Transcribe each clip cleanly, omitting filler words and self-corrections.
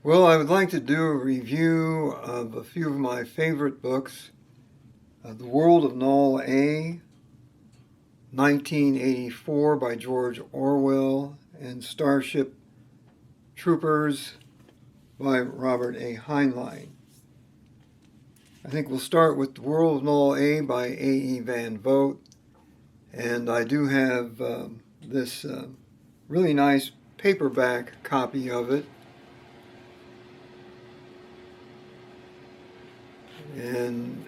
Well, I would like to do a review of a few of my favorite books. The World of Null A, 1984 by George Orwell, and Starship Troopers by Robert A. Heinlein. I think we'll start with The World of Null A by A.E. Van Vogt. And I do have this really nice paperback copy of it. And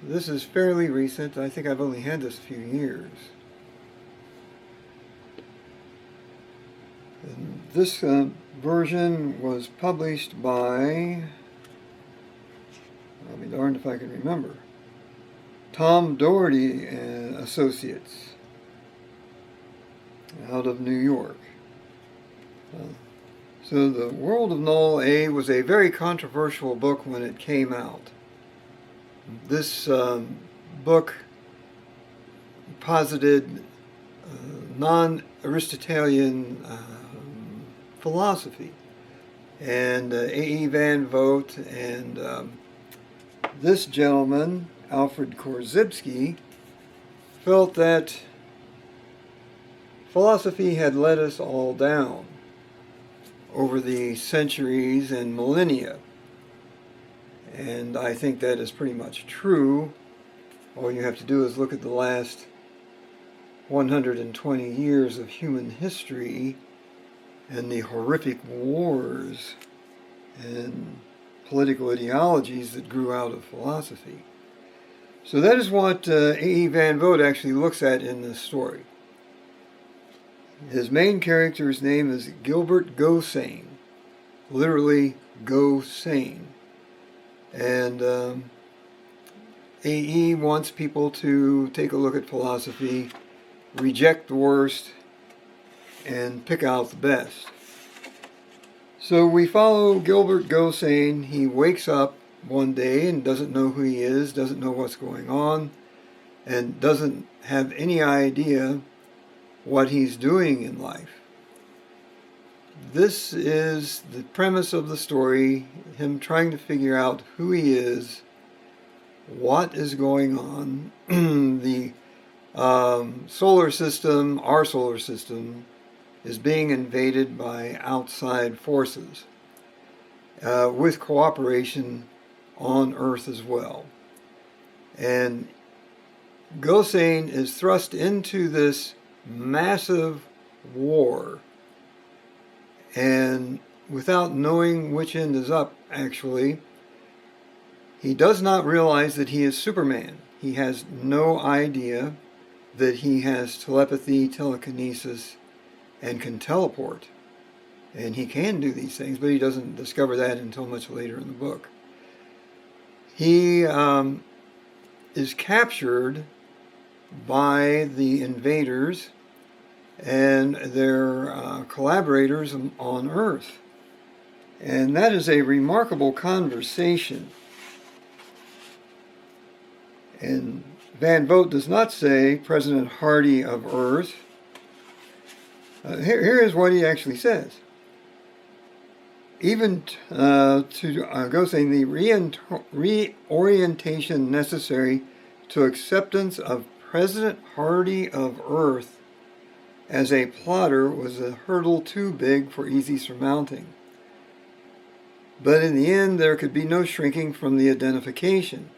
this is fairly recent. I think I've only had this a few years. And this version was published by, I'll be darned if I can remember, Tom Doherty and Associates out of New York. So The World of Null A was a very controversial book when it came out. This book posited non-Aristotelian philosophy, and A.E. Van Vogt and this gentleman, Alfred Korzybski, felt that philosophy had let us all down over the centuries and millennia. And I think that is pretty much true. All you have to do is look at the last 120 years of human history and the horrific wars and political ideologies that grew out of philosophy. So that is what A.E. Van Vogt actually looks at in this story. His main character's name is Gilbert Go Sane, literally Go Sane. And A.E. wants people to take a look at philosophy, reject the worst, and pick out the best. So we follow Gilbert Go Sane. He wakes up one day and doesn't know who he is, doesn't know what's going on, and doesn't have any idea what he's doing in life. This is the premise of the story, him trying to figure out who he is, what is going on. The solar system, our solar system, is being invaded by outside forces with cooperation on Earth as well. And Gosane is thrust into this massive war, and without knowing which end is up, actually, he does not realize that he is Superman. He has no idea that he has telepathy, telekinesis, and can teleport. And he can do these things, but he doesn't discover that until much later in the book. He is captured by the invaders and their collaborators on Earth. And that is a remarkable conversation. And Van Vogt does not say President Hardy of Earth. Here is what he actually says. Even to go saying the reorientation necessary to acceptance of President Hardy of Earth as a plotter was a hurdle too big for easy surmounting. But in the end, there could be no shrinking from the identification.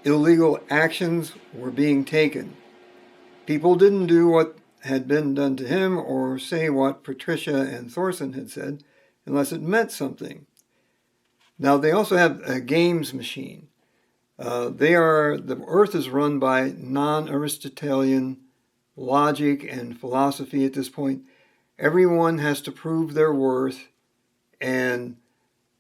Illegal actions were being taken. People didn't do what had been done to him or say what Patricia and Thorson had said unless it meant something. Now, they also have a games machine. The Earth is run by non-Aristotelian logic and philosophy at this point. Everyone has to prove their worth, and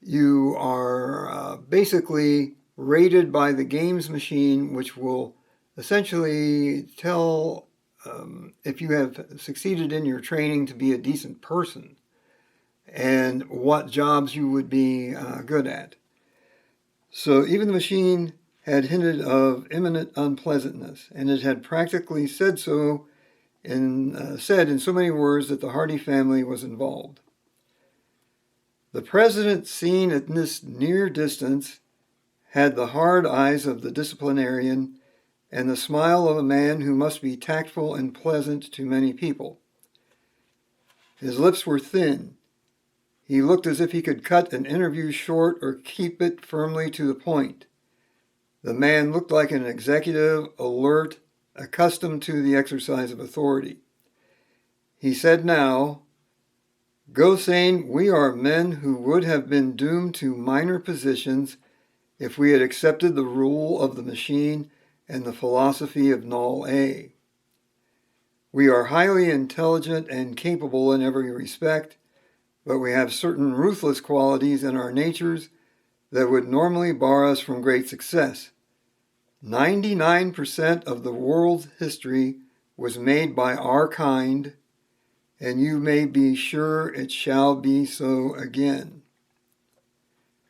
you are basically rated by the games machine, which will essentially tell if you have succeeded in your training to be a decent person and what jobs you would be good at. So even the machine had hinted of imminent unpleasantness, and it had practically said so said in so many words that the Hardy family was involved. The president, seen at this near distance, had the hard eyes of the disciplinarian and the smile of a man who must be tactful and pleasant to many people. His lips were thin. He looked as if he could cut an interview short or keep it firmly to the point. The man looked like an executive, alert, accustomed to the exercise of authority. He said now, "Gosane, we are men who would have been doomed to minor positions if we had accepted the rule of the machine and the philosophy of Null. We are highly intelligent and capable in every respect, but we have certain ruthless qualities in our natures that would normally bar us from great success. 99% of the world's history was made by our kind, and you may be sure it shall be so again."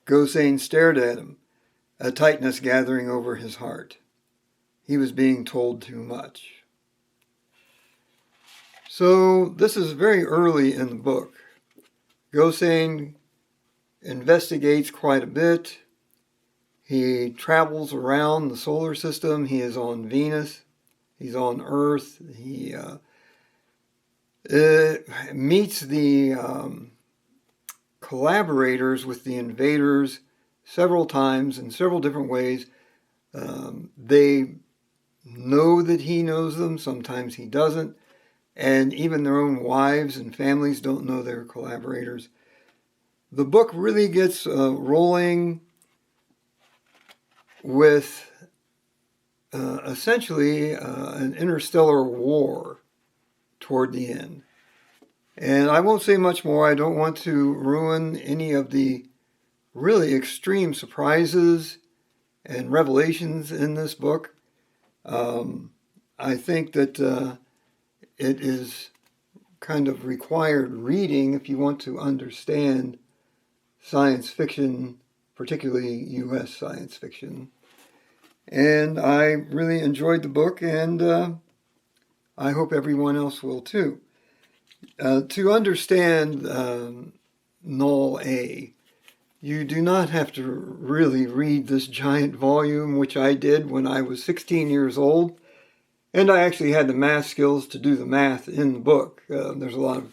Gosane stared at him, a tightness gathering over his heart. He was being told too much. So this is very early in the book. Gosane investigates quite a bit. He travels around the solar system. He is on Venus. He's on Earth. He meets the collaborators with the invaders several times in several different ways. They know that he knows them. Sometimes he doesn't. And even their own wives and families don't know they're collaborators. The book really gets rolling with essentially an interstellar war toward the end. And I won't say much more. I don't want to ruin any of the really extreme surprises and revelations in this book. I think that it is kind of required reading if you want to understand science fiction, particularly U.S. science fiction. And I really enjoyed the book, and I hope everyone else will too. To understand Null, you do not have to really read this giant volume, which I did when I was 16 years old. And I actually had the math skills to do the math in the book. There's a lot of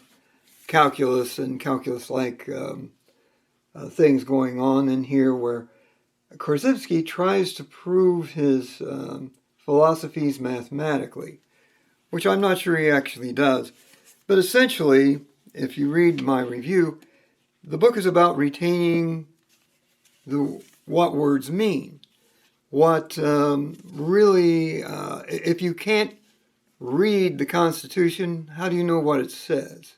calculus and calculus-like things going on in here where Korzybski tries to prove his philosophies mathematically, which I'm not sure he actually does. But essentially, if you read my review, the book is about retaining what words mean. What really, if you can't read the Constitution, how do you know what it says?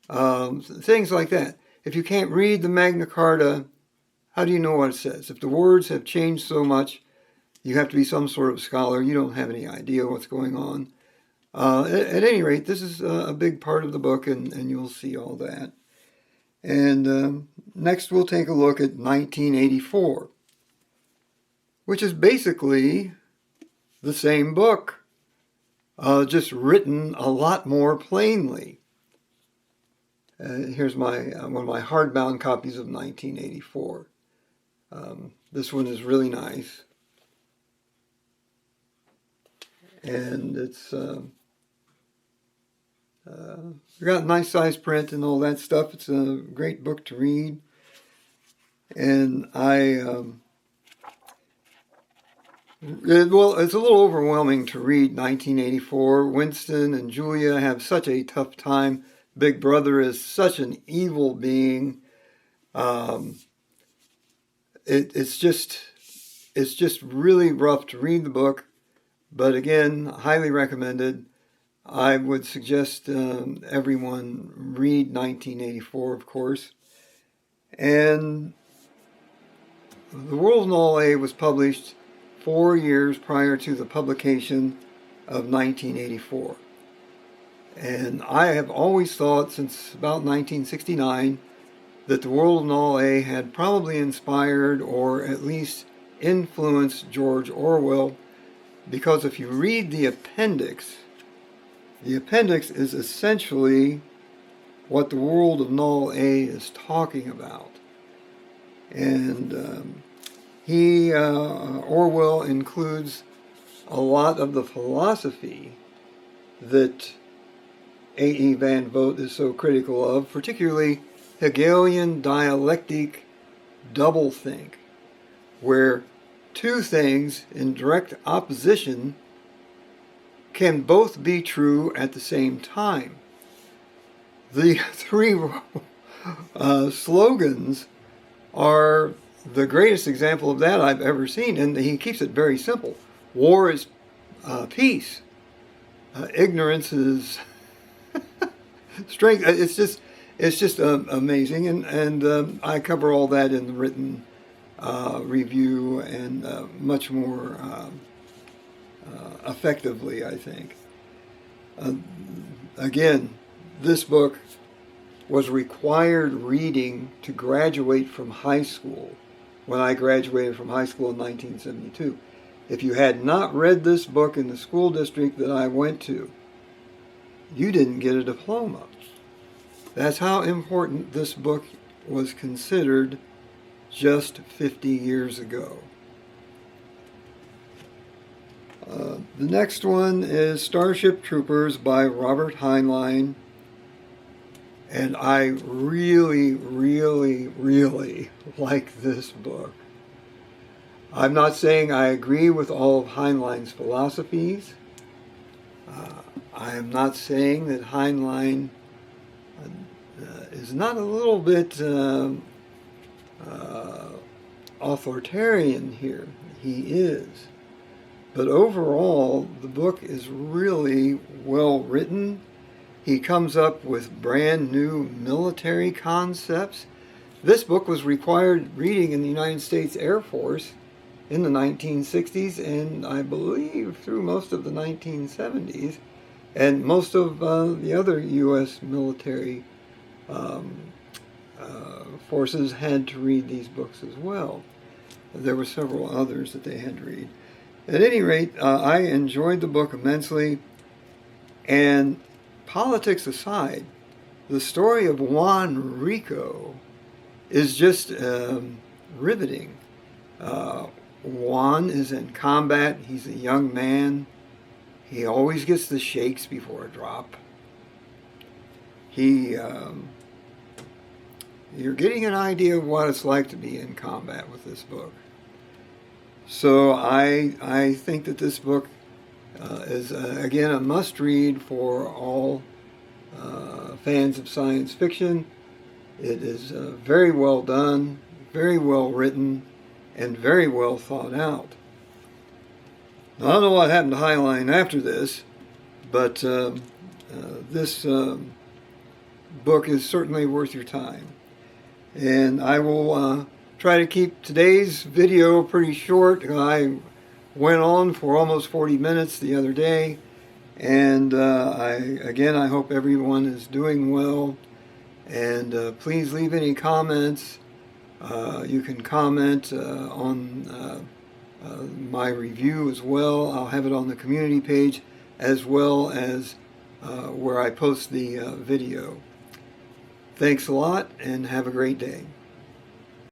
Things like that. If you can't read the Magna Carta, how do you know what it says? If the words have changed so much, you have to be some sort of scholar. You don't have any idea what's going on. At any rate, this is a big part of the book, and you'll see all that. And next we'll take a look at 1984. Which is basically the same book, just written a lot more plainly. Here's my one of my hardbound copies of 1984. This one is really nice. And it's got nice size print and all that stuff. It's a great book to read. And well, it's a little overwhelming to read 1984. Winston and Julia have such a tough time. Big Brother is such an evil being. It's just really rough to read the book. But again, highly recommended. I would suggest everyone read 1984, of course. And The World of Null was published 4 years prior to the publication of 1984. And I have always thought since about 1969 that The World of Null had probably inspired or at least influenced George Orwell, because if you read the appendix is essentially what the world of Null A is talking about. And Orwell includes a lot of the philosophy that A.E. van Vogt is so critical of, particularly Hegelian dialectic doublethink, where two things in direct opposition can both be true at the same time. The three slogans are the greatest example of that I've ever seen, and he keeps it very simple. War is peace. Ignorance is strength. It's just amazing, and I cover all that in the written review and much more effectively, I think. Again, this book was required reading to graduate from high school when I graduated from high school in 1972. If you had not read this book in the school district that I went to, you didn't get a diploma. That's how important this book was considered just 50 years ago. The next one is Starship Troopers by Robert Heinlein. And I really, really, really like this book. I'm not saying I agree with all of Heinlein's philosophies. I am not saying that Heinlein is not a little bit authoritarian here. He is. But overall, the book is really well written. He comes up with brand new military concepts. This book was required reading in the United States Air Force in the 1960s, and I believe through most of the 1970s, and most of the other U.S. military forces had to read these books as well. There were several others that they had to read. At any rate, I enjoyed the book immensely, and politics aside, the story of Juan Rico is just riveting. Juan is in combat. He's a young man. He always gets the shakes before a drop. You're getting an idea of what it's like to be in combat with this book. So I think that this book is, again, a must-read for all fans of science fiction. It is very well done, very well written, and very well thought out. Now, I don't know what happened to Heinlein after this, but this book is certainly worth your time. And I will try to keep today's video pretty short. I went on for almost 40 minutes the other day, and I hope everyone is doing well, and please leave any comments. You can comment on my review as well. I'll have it on the community page as well as where I post the video. Thanks a lot, and have a great day.